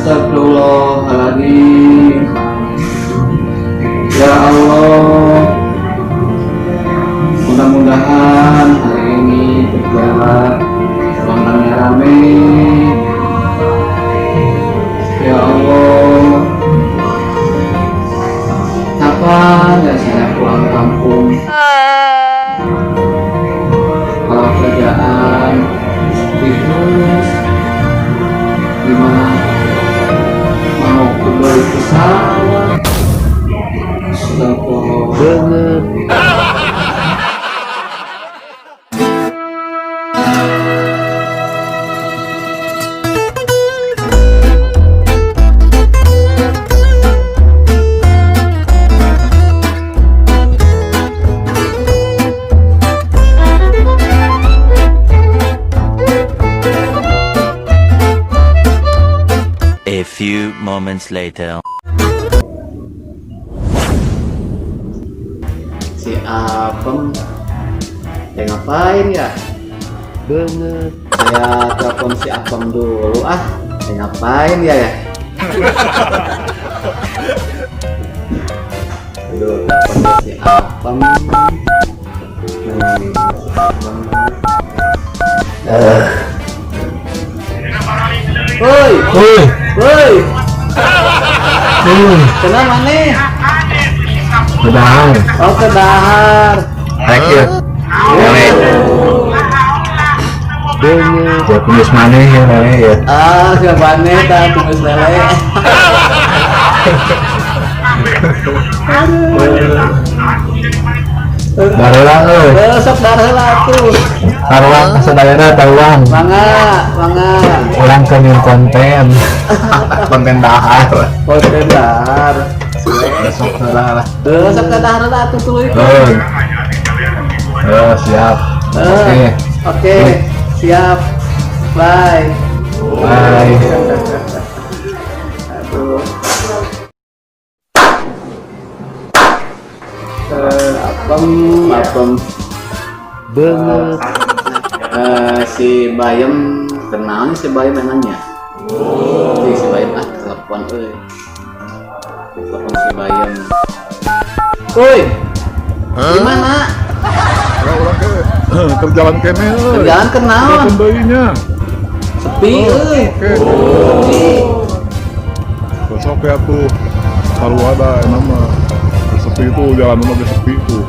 Astagfirullahaladzim. Ya Allah, mudah-mudahan hari ini berjalan penontonnya rame. Ya Allah, kapan ya saya pulang kampung? Kalau kerjaan bisnis gimana? Mau kembali ke sawah? Banget. A few moments later. Si Apem ngapain ya? Banget. Saya telepon si Apem dulu ngapain ya? Aduh, telepon si Apem. Woi, kenapa nih? Udah. Oh, ke dahar. Thank you. Banget. Ya tulis mana ya namanya ya. Siapa nih tak tulis lele? Darulang Besok darah tuh. taruang sedayana taruang. Mangga. Ulang ke new konten. Konten dahar. Konten dahar. Besok lah. Besok ke dahar lah tuh itu. Siap. Oke, siap. Bye. Bye. Aduh. Apem. Banget. Si Bayem kenal nih si Bayem enaknya. Si Bayem telepon telepon si Bayem. Woi, gimana? Kerjalan kene Kerjaan kenaon? kembalinya Sepi oke Sepi. besok ya tuh baru ada nama sepi itu jalan oke sepi tuh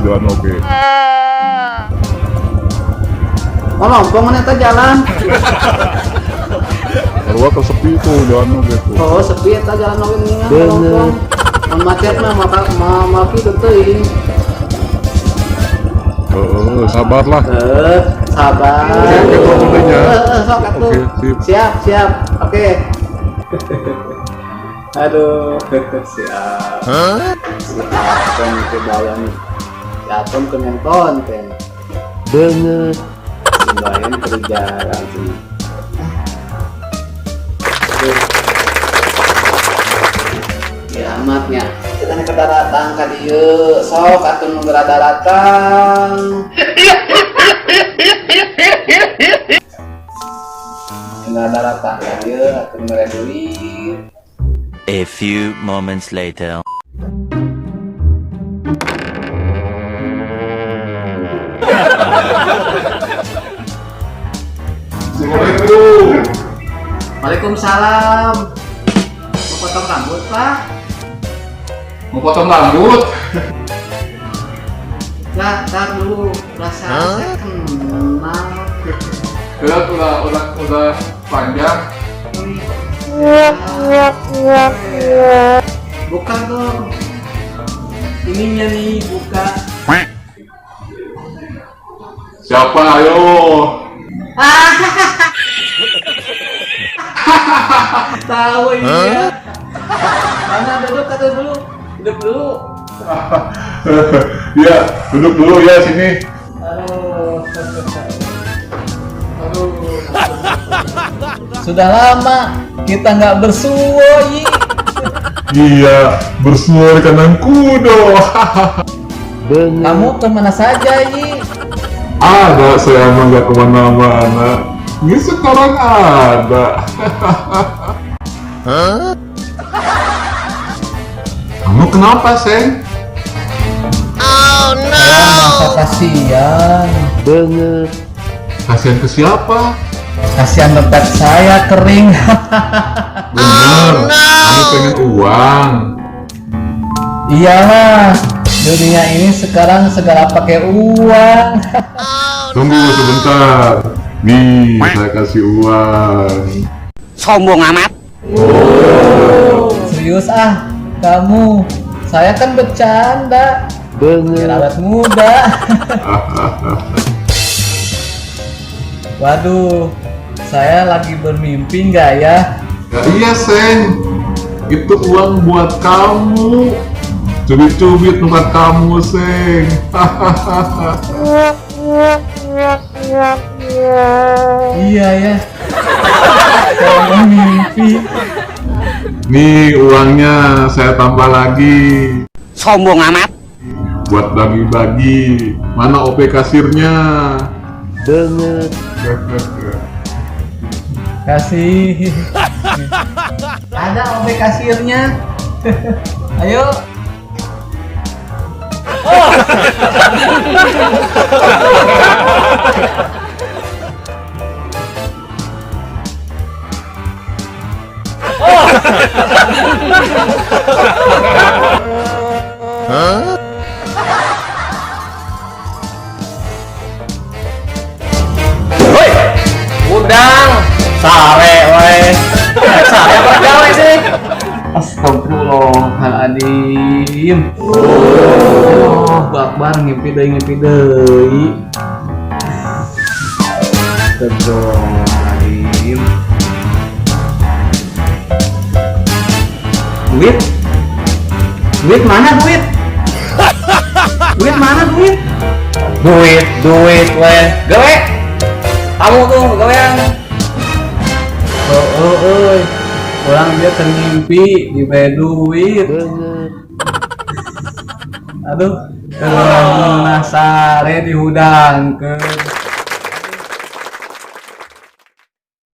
jalan oke Lompong mana jalan? baru ke sepi tuh jalan oke tuh Sepi eta jalan oke mendingan lompong. Mun macet mah maki teuing. sabar lah Sabar. Oke, pokoknya. Sok atuh. Oke, sip. Siap. Oke. Aduh, siap. Siap itu bayang. Siapun kenen konten. Banget. Bayang kerja langsung. Kiamatnya. Kita kada datang ka dieu. Sok atuh nu gerada datang. Gerada datang ka dieu atuh mere duit. A few moments later. Waalaikumsalam. Mau potong rambut, Pak? mau potong rambut Tar dulu. Rasa saya kenal. udah panjang Buka dong. Ininya nih, buka. siapa ayo Tahu ini ya. Mana duduk dulu. Duduk dulu. ya duduk dulu ya sini Aduh. Sudah lama kita nggak bersuoi. iya bersuara kanan kudo Kamu kemana saja, Yi? ada saya mah nggak kemana-mana ini sekarang ada kenapa, Seng? Saya merasa kasihan. Kasihan ke siapa? Kasihan dompet saya kering. Bener, kamu pengen uang. Iyalah, dunia ini sekarang segala pakai uang. Tunggu sebentar. Nih, saya kasih uang. Sombong amat. Serius ah, kamu. Saya kan bercanda. Biar awet muda. Waduh, saya lagi bermimpi nggak ya? Ya iya, Seng. Itu uang buat kamu. Cubit-cubit tempat kamu, Seng. Iya ya. Saya bermimpi. Nih uangnya saya tambah lagi. Sombong amat. Buat bagi-bagi. Mana OP kasirnya? Kasih. Ada OP kasirnya. Ayo. Udang. Sare, woi. Sare apa gawe sih? Astagfirullahaladzim. Oh, bakbar ngimpi deui. Astagfirullahaladzim. Duit mana duit? Duit mana duit? Duit, weh. Gawe. Kamu tuh gawean. Oh, orang dia termimpi di duit. Aduh, nasare dihudangkeun.